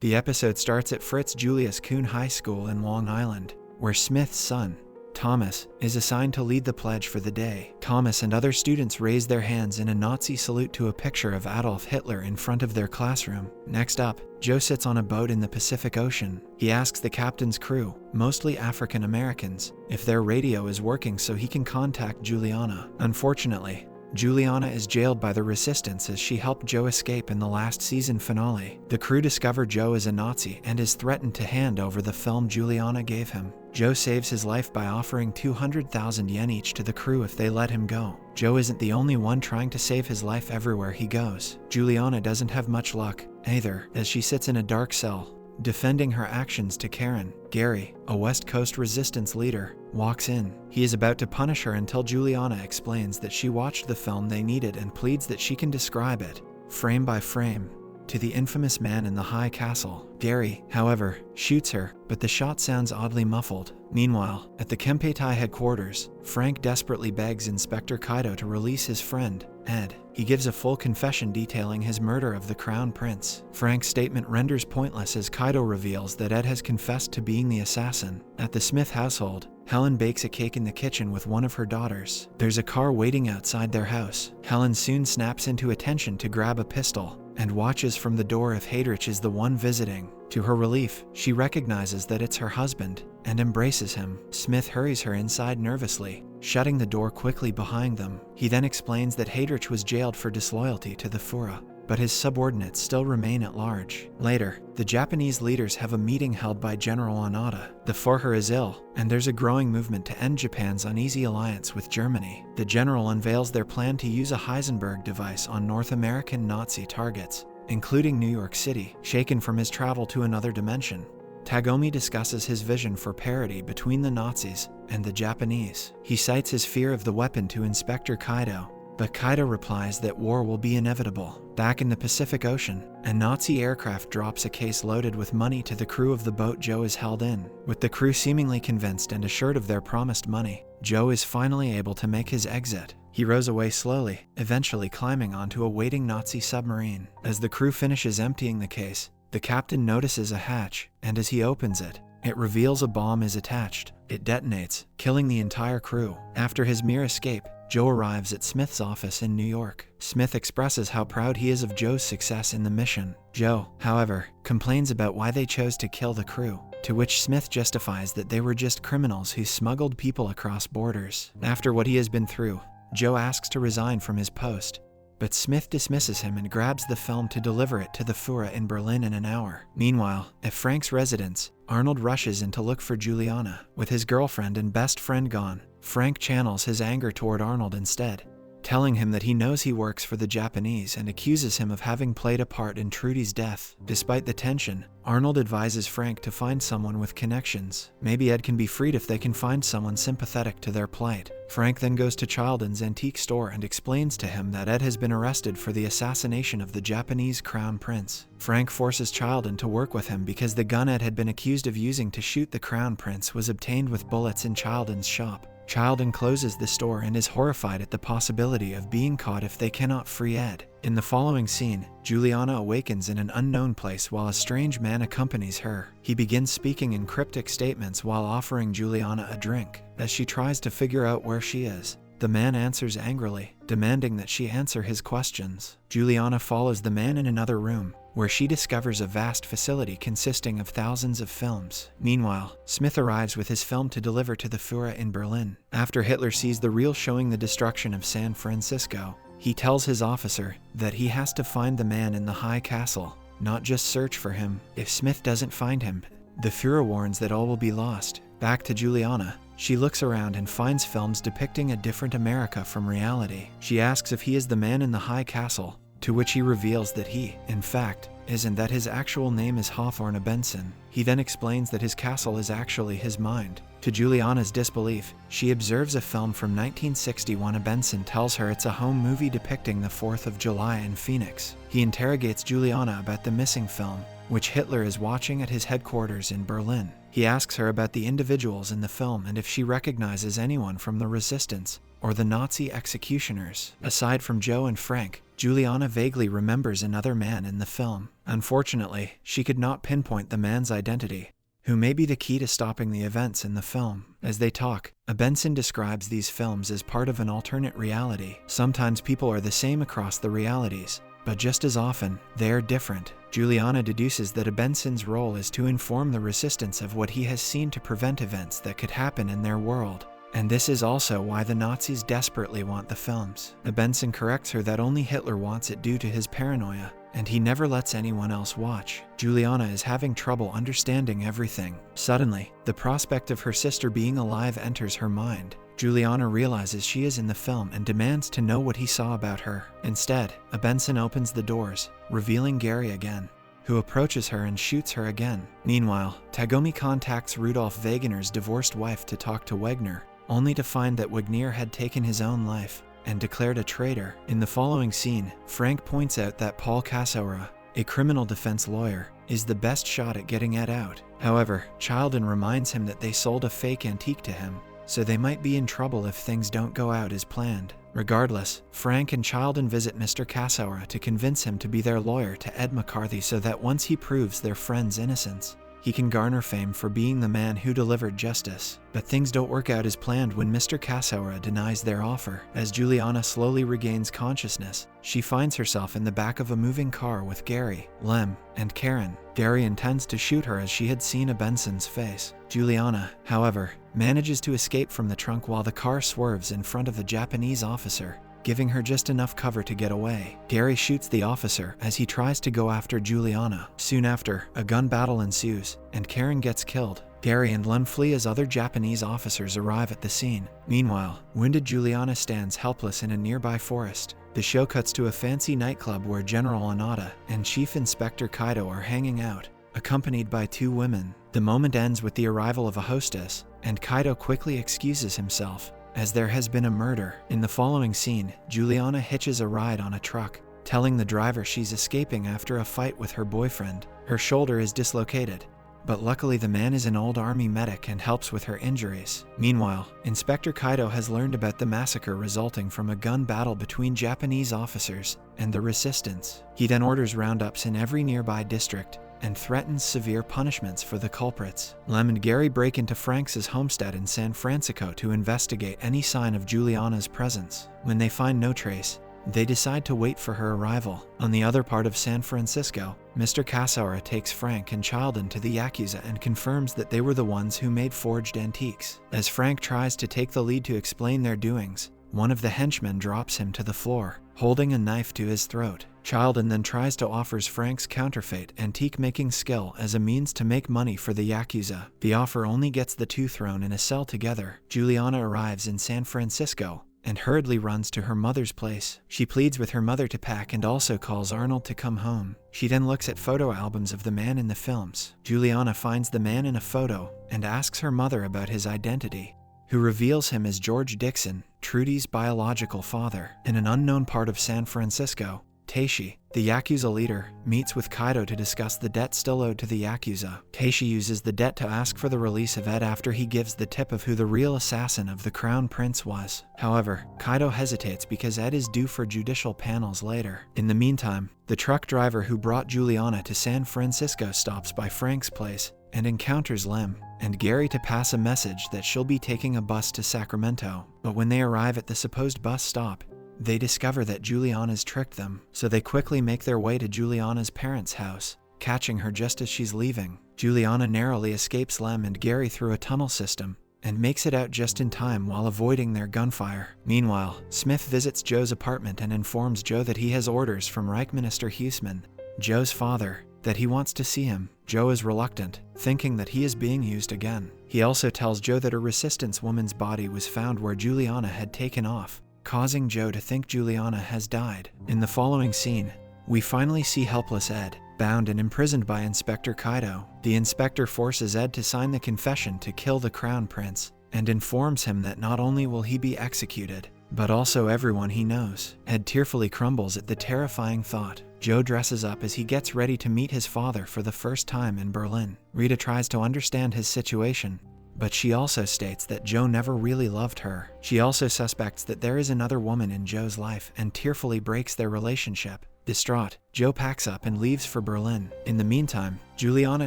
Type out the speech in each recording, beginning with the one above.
The episode starts at Fritz Julius Kuhn High School in Long Island, where Smith's son, Thomas, is assigned to lead the pledge for the day. Thomas and other students raise their hands in a Nazi salute to a picture of Adolf Hitler in front of their classroom. Next up, Joe sits on a boat in the Pacific Ocean. He asks the captain's crew, mostly African Americans, if their radio is working so he can contact Juliana. Unfortunately, Juliana is jailed by the resistance as she helped Joe escape in the last season finale. The crew discover Joe is a Nazi and is threatened to hand over the film Juliana gave him. Joe saves his life by offering 200,000 yen each to the crew if they let him go. Joe isn't the only one trying to save his life everywhere he goes. Juliana doesn't have much luck either, as she sits in a dark cell, defending her actions to Karen. Gary, a West Coast resistance leader, walks in. He is about to punish her until Juliana explains that she watched the film they needed and pleads that she can describe it, frame by frame, to the infamous man in the high castle. Gary, however, shoots her, but the shot sounds oddly muffled. Meanwhile, at the Kempeitai headquarters, Frank desperately begs Inspector Kaido to release his friend, Ed. He gives a full confession detailing his murder of the Crown Prince. Frank's statement renders pointless as Kaido reveals that Ed has confessed to being the assassin. At the Smith household, Helen bakes a cake in the kitchen with one of her daughters. There's a car waiting outside their house. Helen soon snaps into attention to grab a pistol and watches from the door if Heydrich is the one visiting. To her relief, she recognizes that it's her husband and embraces him. Smith hurries her inside nervously, shutting the door quickly behind them. He then explains that Heydrich was jailed for disloyalty to the Führer, but his subordinates still remain at large. Later, the Japanese leaders have a meeting held by General Onada. The Führer is ill, and there's a growing movement to end Japan's uneasy alliance with Germany. The general unveils their plan to use a Heisenberg device on North American Nazi targets, including New York City. Shaken from his travel to another dimension, Tagomi discusses his vision for parity between the Nazis and the Japanese. He cites his fear of the weapon to Inspector Kaido, but Kaido replies that war will be inevitable. Back in the Pacific Ocean, a Nazi aircraft drops a case loaded with money to the crew of the boat Joe is held in. With the crew seemingly convinced and assured of their promised money, Joe is finally able to make his exit. He rows away slowly, eventually climbing onto a waiting Nazi submarine. As the crew finishes emptying the case, the captain notices a hatch, and as he opens it, it reveals a bomb is attached. It detonates, killing the entire crew. After his mere escape, Joe arrives at Smith's office in New York. Smith expresses how proud he is of Joe's success in the mission. Joe, however, complains about why they chose to kill the crew, to which Smith justifies that they were just criminals who smuggled people across borders. After what he has been through, Joe asks to resign from his post, but Smith dismisses him and grabs the film to deliver it to the Führer in Berlin in an hour. Meanwhile, at Frank's residence, Arnold rushes in to look for Juliana. With his girlfriend and best friend gone, Frank channels his anger toward Arnold instead, telling him that he knows he works for the Japanese and accuses him of having played a part in Trudy's death. Despite the tension, Arnold advises Frank to find someone with connections. Maybe Ed can be freed if they can find someone sympathetic to their plight. Frank then goes to Childen's antique store and explains to him that Ed has been arrested for the assassination of the Japanese Crown Prince. Frank forces Childen to work with him because the gun Ed had been accused of using to shoot the Crown Prince was obtained with bullets in Childen's shop. Childen closes the store and is horrified at the possibility of being caught if they cannot free Ed. In the following scene, Juliana awakens in an unknown place while a strange man accompanies her. He begins speaking in cryptic statements while offering Juliana a drink. As she tries to figure out where she is, the man answers angrily, demanding that she answer his questions. Juliana follows the man in another room, where she discovers a vast facility consisting of thousands of films. Meanwhile, Smith arrives with his film to deliver to the Führer in Berlin. After Hitler sees the reel showing the destruction of San Francisco, he tells his officer that he has to find the man in the high castle, not just search for him. If Smith doesn't find him, the Führer warns that all will be lost. Back to Juliana. She looks around and finds films depicting a different America from reality. She asks if he is the man in the high castle, to which he reveals that he, in fact, isn't, that his actual name is Hawthorne Benson. He then explains that his castle is actually his mind. To Juliana's disbelief, she observes a film from 1961. Benson tells her it's a home movie depicting the 4th of July in Phoenix. He interrogates Juliana about the missing film, which Hitler is watching at his headquarters in Berlin. He asks her about the individuals in the film and if she recognizes anyone from the resistance or the Nazi executioners. Aside from Joe and Frank, Juliana vaguely remembers another man in the film. Unfortunately, she could not pinpoint the man's identity, who may be the key to stopping the events in the film. As they talk, Benson describes these films as part of an alternate reality. Sometimes people are the same across the realities, but just as often, they are different. Juliana deduces that Benson's role is to inform the resistance of what he has seen to prevent events that could happen in their world. And this is also why the Nazis desperately want the films. Benson corrects her that only Hitler wants it due to his paranoia, and he never lets anyone else watch. Juliana is having trouble understanding everything. Suddenly, the prospect of her sister being alive enters her mind. Juliana realizes she is in the film and demands to know what he saw about her. Instead, Benson opens the doors, revealing Gary again, who approaches her and shoots her again. Meanwhile, Tagomi contacts Rudolf Wegener's divorced wife to talk to Wegner, only to find that Wegner had taken his own life and declared a traitor. In the following scene, Frank points out that Paul Casaura, a criminal defense lawyer, is the best shot at getting Ed out. However, Childen reminds him that they sold a fake antique to him, so they might be in trouble if things don't go out as planned. Regardless, Frank and Childen visit Mr. Casaura to convince him to be their lawyer to Ed McCarthy so that once he proves their friend's innocence, he can garner fame for being the man who delivered justice. But things don't work out as planned when Mr. Casaura denies their offer. As Juliana slowly regains consciousness, she finds herself in the back of a moving car with Gary, Lem, and Karen. Gary intends to shoot her as she had seen Benson's face. Juliana, however, manages to escape from the trunk while the car swerves in front of the Japanese officer, giving her just enough cover to get away. Gary shoots the officer as he tries to go after Juliana. Soon after, a gun battle ensues, and Karen gets killed. Gary and Lem flee as other Japanese officers arrive at the scene. Meanwhile, wounded Juliana stands helpless in a nearby forest. The show cuts to a fancy nightclub where General Onada and Chief Inspector Kaido are hanging out, accompanied by two women. The moment ends with the arrival of a hostess, and Kaido quickly excuses himself, as there has been a murder. In the following scene, Juliana hitches a ride on a truck, telling the driver she's escaping after a fight with her boyfriend. Her shoulder is dislocated, but luckily the man is an old army medic and helps with her injuries. Meanwhile, Inspector Kaido has learned about the massacre resulting from a gun battle between Japanese officers and the resistance. He then orders roundups in every nearby district and threatens severe punishments for the culprits. Lem and Gary break into Frank's homestead in San Francisco to investigate any sign of Juliana's presence. When they find no trace, they decide to wait for her arrival. On the other part of San Francisco, Mr. Casaura takes Frank and Childen to the Yakuza and confirms that they were the ones who made forged antiques. As Frank tries to take the lead to explain their doings, one of the henchmen drops him to the floor, holding a knife to his throat. Childen then tries to offer Frank's counterfeit antique-making skill as a means to make money for the Yakuza. The offer only gets the two thrown in a cell together. Juliana arrives in San Francisco and hurriedly runs to her mother's place. She pleads with her mother to pack and also calls Arnold to come home. She then looks at photo albums of the man in the films. Juliana finds the man in a photo and asks her mother about his identity, who reveals him as George Dixon, Trudy's biological father. In an unknown part of San Francisco, Teishi, the Yakuza leader, meets with Kaido to discuss the debt still owed to the Yakuza. Teishi uses the debt to ask for the release of Ed after he gives the tip of who the real assassin of the Crown Prince was. However, Kaido hesitates because Ed is due for judicial panels later. In the meantime, the truck driver who brought Juliana to San Francisco stops by Frank's place and encounters Lem and Gary to pass a message that she'll be taking a bus to Sacramento. But when they arrive at the supposed bus stop, they discover that Juliana's tricked them, so they quickly make their way to Juliana's parents' house, catching her just as she's leaving. Juliana narrowly escapes Lem and Gary through a tunnel system and makes it out just in time while avoiding their gunfire. Meanwhile, Smith visits Joe's apartment and informs Joe that he has orders from Reich Minister Husemann, Joe's father, that he wants to see him. Joe is reluctant, thinking that he is being used again. He also tells Joe that a resistance woman's body was found where Juliana had taken off, causing Joe to think Juliana has died. In the following scene, we finally see helpless Ed, bound and imprisoned by Inspector Kaido. The inspector forces Ed to sign the confession to kill the Crown Prince, and informs him that not only will he be executed, but also everyone he knows. Ed tearfully crumbles at the terrifying thought. Joe dresses up as he gets ready to meet his father for the first time in Berlin. Rita tries to understand his situation, but she also states that Joe never really loved her. She also suspects that there is another woman in Joe's life and tearfully breaks their relationship. Distraught, Joe packs up and leaves for Berlin. In the meantime, Juliana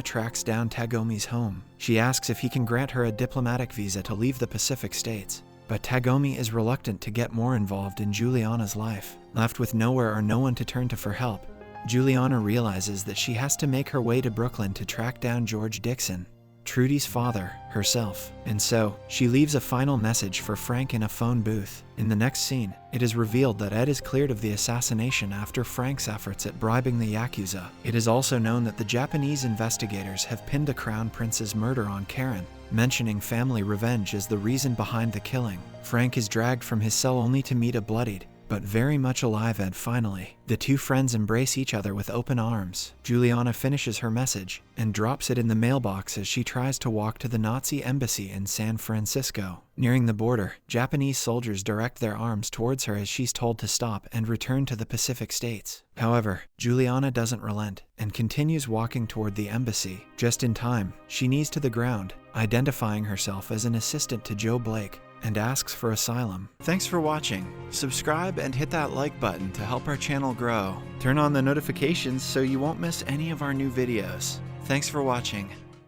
tracks down Tagomi's home. She asks if he can grant her a diplomatic visa to leave the Pacific states, but Tagomi is reluctant to get more involved in Juliana's life. Left with nowhere or no one to turn to for help, Juliana realizes that she has to make her way to Brooklyn to track down George Dixon, Trudy's father, herself, and so she leaves a final message for Frank in a phone booth. In the next scene, it is revealed that Ed is cleared of the assassination after Frank's efforts at bribing the Yakuza. It is also known that the Japanese investigators have pinned the Crown Prince's murder on Karen, mentioning family revenge as the reason behind the killing. Frank is dragged from his cell only to meet a bloodied, but very much alive Ed finally. The two friends embrace each other with open arms. Juliana finishes her message and drops it in the mailbox as she tries to walk to the Nazi embassy in San Francisco. Nearing the border, Japanese soldiers direct their arms towards her as she's told to stop and return to the Pacific states. However, Juliana doesn't relent and continues walking toward the embassy. Just in time, she knees to the ground, identifying herself as an assistant to Joe Blake, and asks for asylum. Thanks for watching. Subscribe and hit that like button to help our channel grow. Turn on the notifications so you won't miss any of our new videos. Thanks for watching.